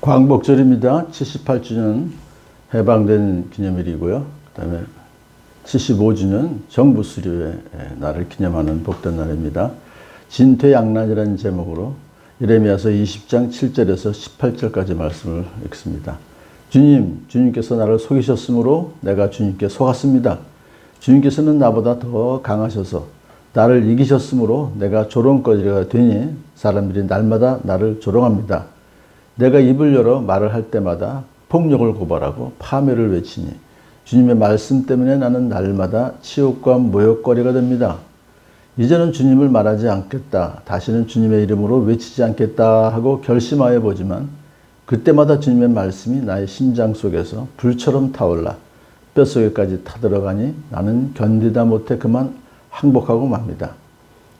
광복절입니다. 78주년 해방된 기념일이고요. 그 다음에 75주년 정부 수료의 날을 기념하는 복된 날입니다. 진퇴양난이라는 제목으로 예레미야서 20장 7절에서 18절까지 말씀을 읽습니다. 주님께서 나를 속이셨으므로 내가 주님께 속았습니다. 주님께서는 나보다 더 강하셔서 나를 이기셨으므로 내가 조롱거리가 되니 사람들이 날마다 나를 조롱합니다. 내가 입을 열어 말을 할 때마다 폭력을 고발하고 파멸을 외치니 주님의 말씀 때문에 나는 날마다 치욕과 모욕거리가 됩니다. 이제는 주님을 말하지 않겠다, 다시는 주님의 이름으로 외치지 않겠다 하고 결심하여 보지만 그때마다 주님의 말씀이 나의 심장 속에서 불처럼 타올라 뼛속에까지 타들어가니 나는 견디다 못해 그만 항복하고 맙니다.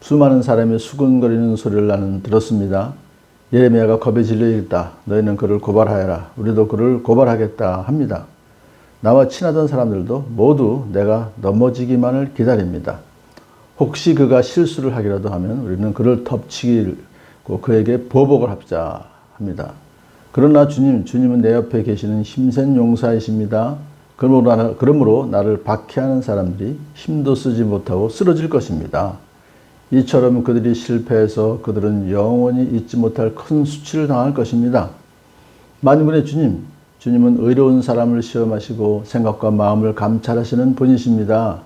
수많은 사람이 수근거리는 소리를 나는 들었습니다. 예레미야가 겁에 질려 있다. 너희는 그를 고발하여라. 우리도 그를 고발하겠다 합니다. 나와 친하던 사람들도 모두 내가 넘어지기만을 기다립니다. 혹시 그가 실수를 하기라도 하면 우리는 그를 덮치고 그에게 보복을 합자 합니다. 그러나 주님은 내 옆에 계시는 힘센 용사이십니다. 그러므로 나를 박해하는 사람들이 힘도 쓰지 못하고 쓰러질 것입니다. 이처럼 그들이 실패해서 그들은 영원히 잊지 못할 큰 수치를 당할 것입니다. 만군의 주님은 의로운 사람을 시험하시고 생각과 마음을 감찰하시는 분이십니다.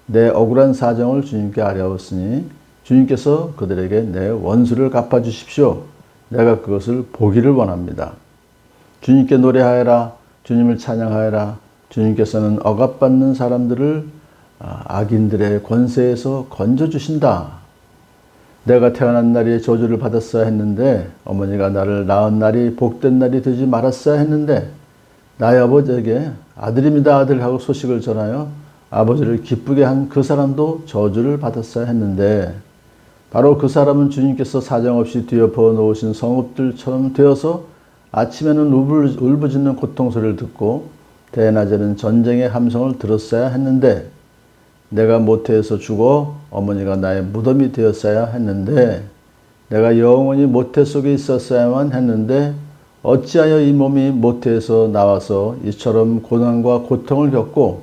내 억울한 사정을 주님께 아뢰었으니 주님께서 그들에게 내 원수를 갚아주십시오. 내가 그것을 보기를 원합니다. 주님께 노래하여라. 주님을 찬양하여라. 주님께서는 억압받는 사람들을 악인들의 권세에서 건져주신다. 내가 태어난 날이 저주를 받았어야 했는데 어머니가 나를 낳은 날이 복된 날이 되지 말았어야 했는데 나의 아버지에게 아들입니다 아들 하고 소식을 전하여 아버지를 기쁘게 한 그 사람도 저주를 받았어야 했는데 바로 그 사람은 주님께서 사정없이 뒤엎어 놓으신 성읍들처럼 되어서 아침에는 울부짖는 고통소리를 듣고 대낮에는 전쟁의 함성을 들었어야 했는데 내가 모태에서 죽어 어머니가 나의 무덤이 되었어야 했는데 내가 영원히 모태 속에 있었어야만 했는데 어찌하여 이 몸이 모태에서 나와서 이처럼 고난과 고통을 겪고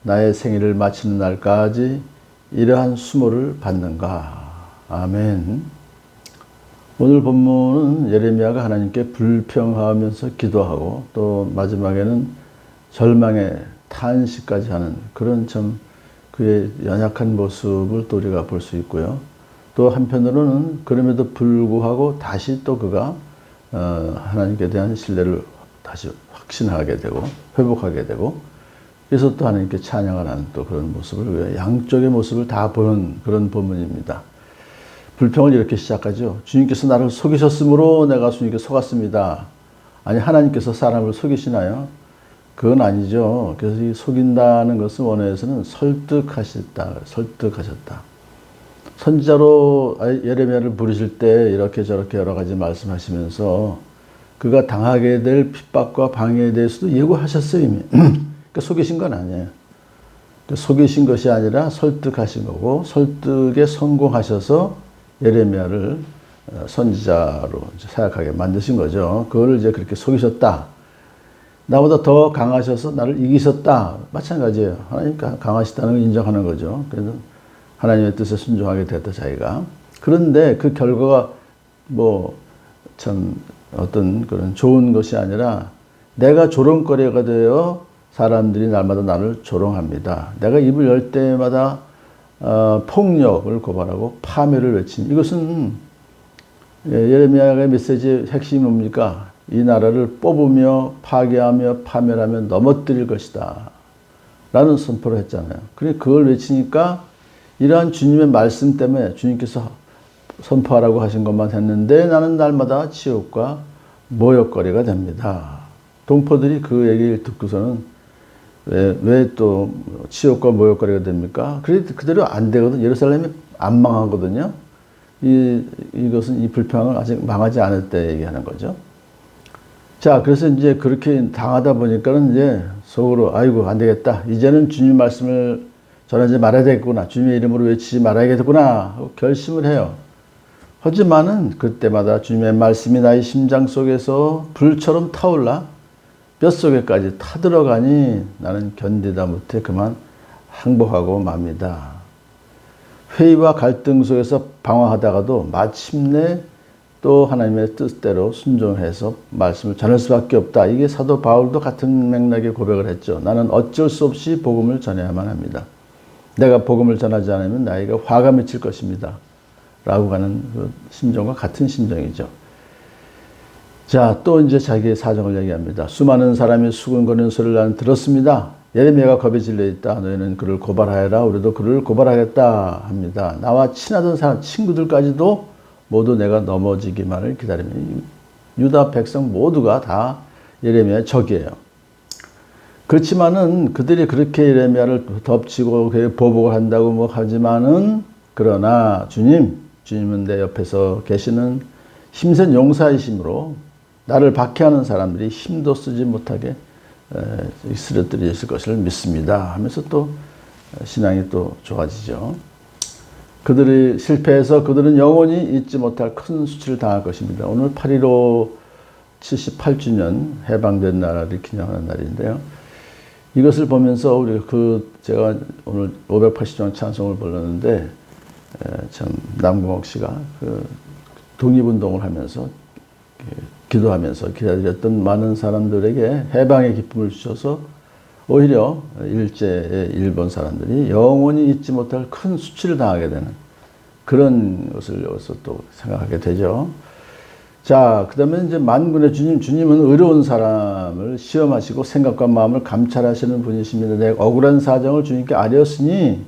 나의 생일을 마치는 날까지 이러한 수모를 받는가. 아멘. 오늘 본문은 예레미야가 하나님께 불평하면서 기도하고 또 마지막에는 절망의 탄식까지 하는 그런 참 그의 연약한 모습을 또 우리가 볼 수 있고요. 또 한편으로는 그럼에도 불구하고 다시 또 그가 하나님께 대한 신뢰를 다시 확신하게 되고 회복하게 되고 그래서 또 하나님께 찬양을 하는 또 그런 모습을 양쪽의 모습을 다 보는 그런 본문입니다. 불평을 이렇게 시작하죠. 주님께서 나를 속이셨으므로 내가 주님께 속았습니다. 아니 하나님께서 사람을 속이시나요? 그건 아니죠. 그래서 이 속인다는 것은 원어에서는 설득하셨다. 선지자로 예레미야를 부르실 때 이렇게 저렇게 여러 가지 말씀하시면서 그가 당하게 될 핍박과 방해에 대해서도 예고하셨어요 이미. 그러니까 속이신 건 아니에요. 그러니까 속이신 것이 아니라 설득하신 거고 설득에 성공하셔서 예레미야를 선지자로 사역하게 만드신 거죠. 그걸 이제 그렇게 속이셨다. 나보다 더 강하셔서 나를 이기셨다. 마찬가지예요. 하나님 강하시다는 걸 인정하는 거죠. 그래서 하나님의 뜻에 순종하게 됐다, 자기가. 그런데 그 결과가 참 어떤 그런 좋은 것이 아니라 내가 조롱거리가 되어 사람들이 날마다 나를 조롱합니다. 내가 입을 열 때마다 폭력을 고발하고 파멸을 외치니 이것은 예레미야의 메시지의 핵심이 뭡니까? 이 나라를 뽑으며 파괴하며 파멸하며 넘어뜨릴 것이다 라는 선포를 했잖아요. 그래 그걸 외치니까 이러한 주님의 말씀 때문에 주님께서 선포하라고 하신 것만 했는데 나는 날마다 치욕과 모욕거리가 됩니다. 동포들이 그 얘기를 듣고서는 왜 또 치욕과 모욕거리가 됩니까? 그대로 안 되거든. 예루살렘이 안 망하거든요. 이것은 이 불평을 아직 망하지 않을 때 얘기하는 거죠. 자, 그래서 이제 그렇게 당하다 보니까는 이제 속으로 아이고 안 되겠다. 이제는 주님 말씀을 전하지 말아야 되겠구나. 주님의 이름으로 외치지 말아야겠구나 하고 결심을 해요. 하지만은 그때마다 주님의 말씀이 나의 심장 속에서 불처럼 타올라 뼛속에까지 타들어가니 나는 견디다 못해 그만 항복하고 맙니다. 회의와 갈등 속에서 방황하다가도 마침내 또 하나님의 뜻대로 순종해서 말씀을 전할 수밖에 없다. 이게 사도 바울도 같은 맥락의 고백을 했죠. 나는 어쩔 수 없이 복음을 전해야만 합니다. 내가 복음을 전하지 않으면 나에게 화가 맺힐 것입니다. 라고 하는 그 심정과 같은 심정이죠. 자, 또 이제 자기의 사정을 얘기합니다. 수많은 사람이 수군거리는 소리를 나는 들었습니다. 예레미야가 겁에 질려 있다. 너희는 그를 고발하여라. 우리도 그를 고발하겠다 합니다. 나와 친하던 사람, 친구들까지도 모두 내가 넘어지기만을 기다리며 유다 백성 모두가 다 예레미야의 적이에요. 그렇지만은 그들이 그렇게 예레미야를 덮치고 보복을 한다고 뭐 하지만은 그러나 주님은 내 옆에서 계시는 힘센 용사이심으로 나를 박해하는 사람들이 힘도 쓰지 못하게 쓰러뜨리실 것을 믿습니다 하면서 또 신앙이 또 좋아지죠. 그들이 실패해서 그들은 영원히 잊지 못할 큰 수치를 당할 것입니다. 오늘 8.15 78주년 해방된 나라를 기념하는 날인데요. 이것을 보면서 우리 제가 오늘 580장 찬송을 불렀는데 참 남궁옥 씨가 그 독립운동을 하면서 기도하면서 기다렸던 많은 사람들에게 해방의 기쁨을 주셔서 오히려 일제의 일본 사람들이 영원히 잊지 못할 큰 수치를 당하게 되는 그런 것을 여기서 또 생각하게 되죠. 자, 그 다음에 이제 만군의 주님은 의로운 사람을 시험하시고 생각과 마음을 감찰하시는 분이십니다. 내 억울한 사정을 주님께 아뢰었으니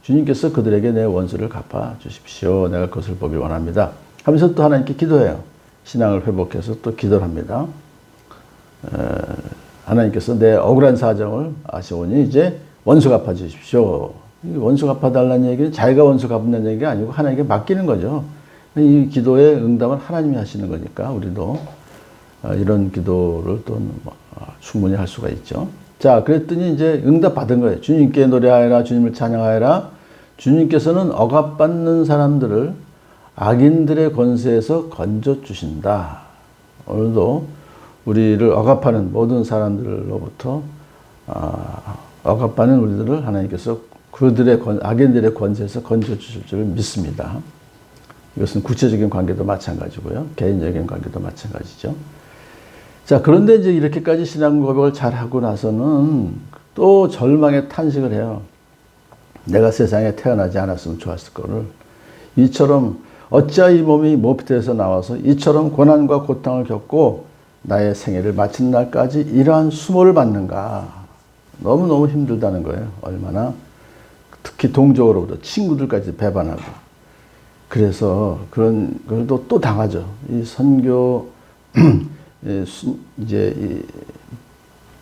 주님께서 그들에게 내 원수를 갚아 주십시오. 내가 그것을 보길 원합니다. 하면서 또 하나님께 기도해요. 신앙을 회복해서 또 기도를 합니다. 하나님께서 내 억울한 사정을 아시오니 이제 원수 갚아 주십시오. 원수 갚아 달라는 얘기는 자기가 원수 갚는다는 얘기가 아니고 하나님께 맡기는 거죠. 이 기도의 응답은 하나님이 하시는 거니까 우리도 이런 기도를 또 충분히 할 수가 있죠. 자, 그랬더니 이제 응답 받은 거예요. 주님께 노래하여라, 주님을 찬양하여라. 주님께서는 억압받는 사람들을 악인들의 권세에서 건져 주신다. 오늘도 우리를 억압하는 모든 사람들로부터 억압받는 우리들을 하나님께서 악인들의 권세에서 건져 주실 줄 믿습니다. 이것은 구체적인 관계도 마찬가지고요. 개인적인 관계도 마찬가지죠. 자, 그런데 이제 이렇게까지 신앙 고백을 잘 하고 나서는 또 절망에 탄식을 해요. 내가 세상에 태어나지 않았으면 좋았을 거를. 이처럼 어찌하여 이 몸이 모피트에서 나와서 이처럼 고난과 고통을 겪고 나의 생애를 마친 날까지 이러한 수모를 받는가. 너무너무 힘들다는 거예요. 얼마나. 특히 동족으로부터 친구들까지 배반하고. 그래서 그런 걸 또 당하죠. 이 선교, 이제 이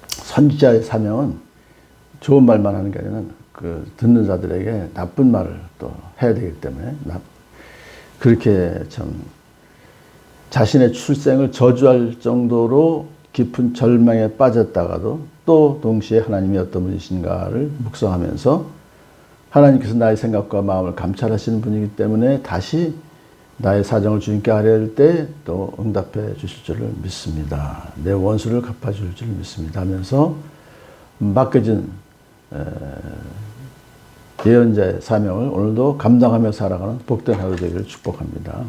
선지자의 사명은 좋은 말만 하는 게 아니라 그 듣는 자들에게 나쁜 말을 또 해야 되기 때문에 그렇게 참 자신의 출생을 저주할 정도로 깊은 절망에 빠졌다가도 또 동시에 하나님이 어떤 분이신가를 묵상하면서 하나님께서 나의 생각과 마음을 감찰하시는 분이기 때문에 다시 나의 사정을 주님께 아뢰할 때 또 응답해 주실 줄을 믿습니다. 내 원수를 갚아줄 줄을 믿습니다 하면서 맡겨진 예언자의 사명을 오늘도 감당하며 살아가는 복된 하루 되기를 축복합니다.